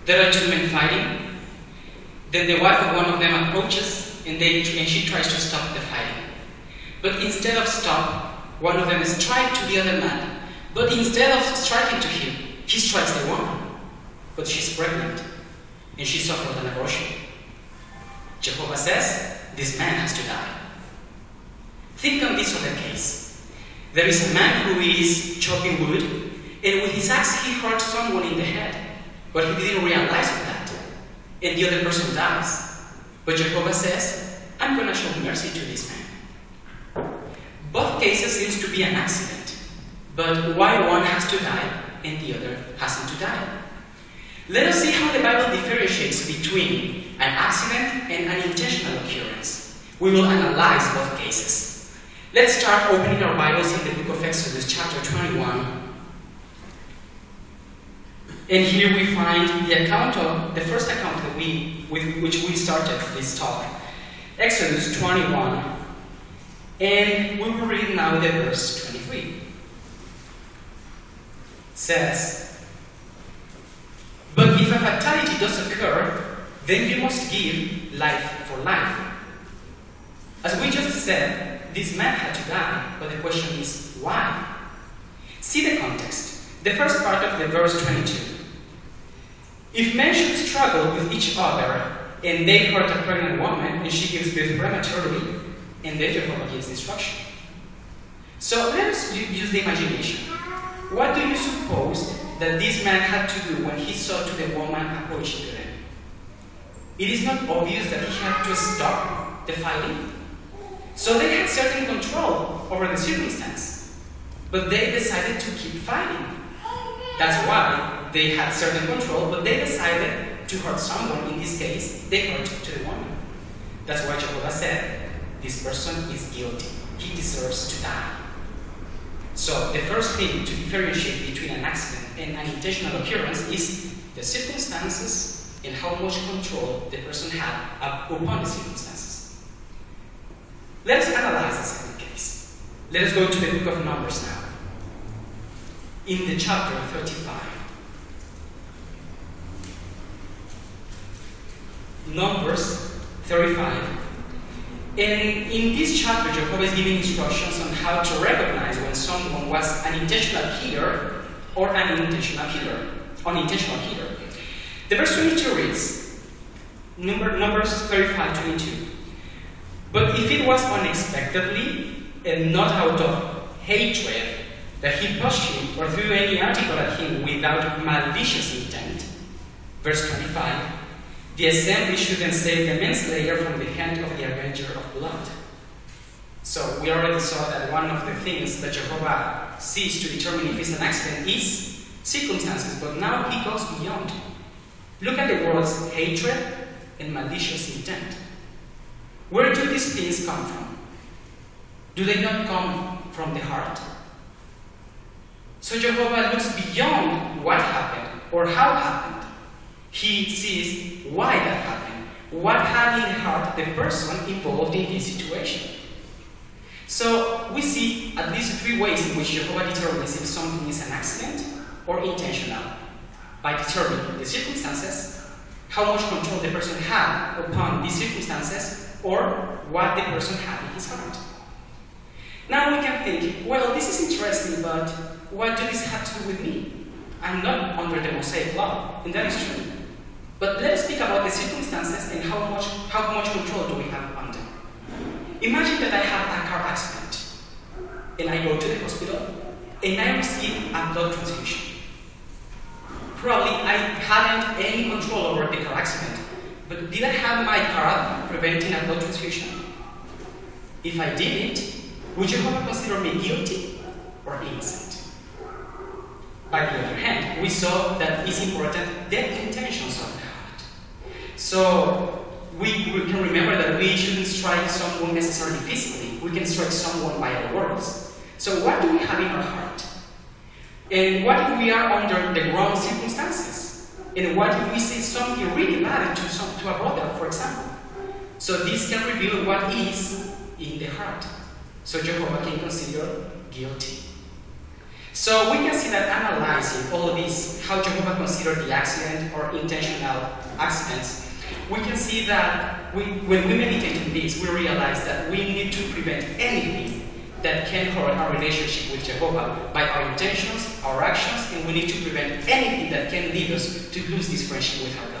There are two men fighting. Then the wife of one of them approaches and she tries to stop the fighting. But instead of stop, one of them strikes to the other man. But instead of striking to him, he strikes the woman. But she's pregnant and she suffered an abortion. Jehovah says, this man has to die. Think on this other case. There is a man who is chopping wood, and with his axe he hurt someone in the head, but he didn't realize that, and the other person dies. But Jehovah says, I'm going to show mercy to this man. Both cases seems to be an accident, but why one has to die and the other hasn't to die? Let us see how the Bible differentiates between an accident and an intentional occurrence. We will analyze both cases. Let's start opening our Bibles in the book of Exodus, chapter 21. And here we find the first account that with which we started this talk. Exodus 21. And we will read now the verse 23. It says, but if a fatality does occur, then you must give life for life. As we just said, this man had to die, but the question is, why? See the context. The first part of the verse 22. If men should struggle with each other, and they hurt a pregnant woman, and she gives birth prematurely, and then Jehovah gives instruction. So let us use the imagination. What do you suppose that this man had to do when he saw to the woman approaching to them? It is not obvious that he had to stop the fighting. So they had certain control over the circumstance, but they decided to keep fighting. That's why they had certain control, but they decided to hurt someone. In this case, they hurt to the woman. That's why Jehovah said, this person is guilty. He deserves to die. So the first thing to differentiate between an accident and an intentional occurrence is the circumstances and how much control the person had upon the circumstances. Let's analyze the second case. Let us go to the book of Numbers now. In the chapter 35. Numbers 35. And in this chapter, Jehovah is giving instructions on how to recognize when someone was an intentional killer or an unintentional killer. The verse 22 reads, Numbers 35:22. But if it was unexpectedly and not out of hatred that he pushed him or threw any article at him without malicious intent, verse 25, the assembly should then save the manslayer from the hand of the avenger of blood. So we already saw that one of the things that Jehovah sees to determine if it's an accident is circumstances, but now he goes beyond. Look at the words hatred and malicious intent. Where do these things come from? Do they not come from the heart? So Jehovah looks beyond what happened or how it happened. He sees why that happened. What had in the heart the person involved in this situation. So we see at least three ways in which Jehovah determines if something is an accident or intentional. By determining the circumstances, how much control the person had upon these circumstances, or what the person had in his heart. Now we can think, well, this is interesting, but what does this have to do with me? I'm not under the Mosaic law, and that is true. But let's speak about the circumstances and how much control do we have on them. Imagine that I have a car accident, and I go to the hospital, and I receive a blood transfusion. Probably I hadn't any control over the car accident, but did I have my card preventing a blood transfusion? If I didn't, would Jehovah consider me guilty or innocent? By the other hand, we saw that it's important the intentions of the heart. So we can remember that we shouldn't strike someone necessarily physically. We can strike someone by our words. So what do we have in our heart? And what if we are under the wrong circumstances? And what if we say something really bad to a brother, for example? So this can reveal what is in the heart. So Jehovah can consider guilty. So we can see that analyzing all of these notice how Jehovah considered the accident or intentional accidents, we can see that when we meditate on this, we realize that we need to prevent anything that can hurt our relationship with Jehovah by our intentions, our actions, and we need to prevent anything that can lead us to lose this friendship with our God.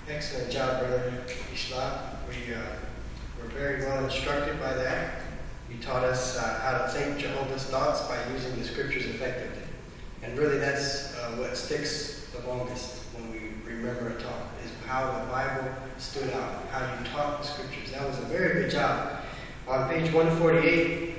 Excellent job, Brother Ixla. We were very well instructed by that. You taught us how to think Jehovah's thoughts by using the scriptures effectively. And really that's what sticks the longest when we remember a talk, is how the Bible stood out, how you taught the scriptures. That was a very good job. On page 148,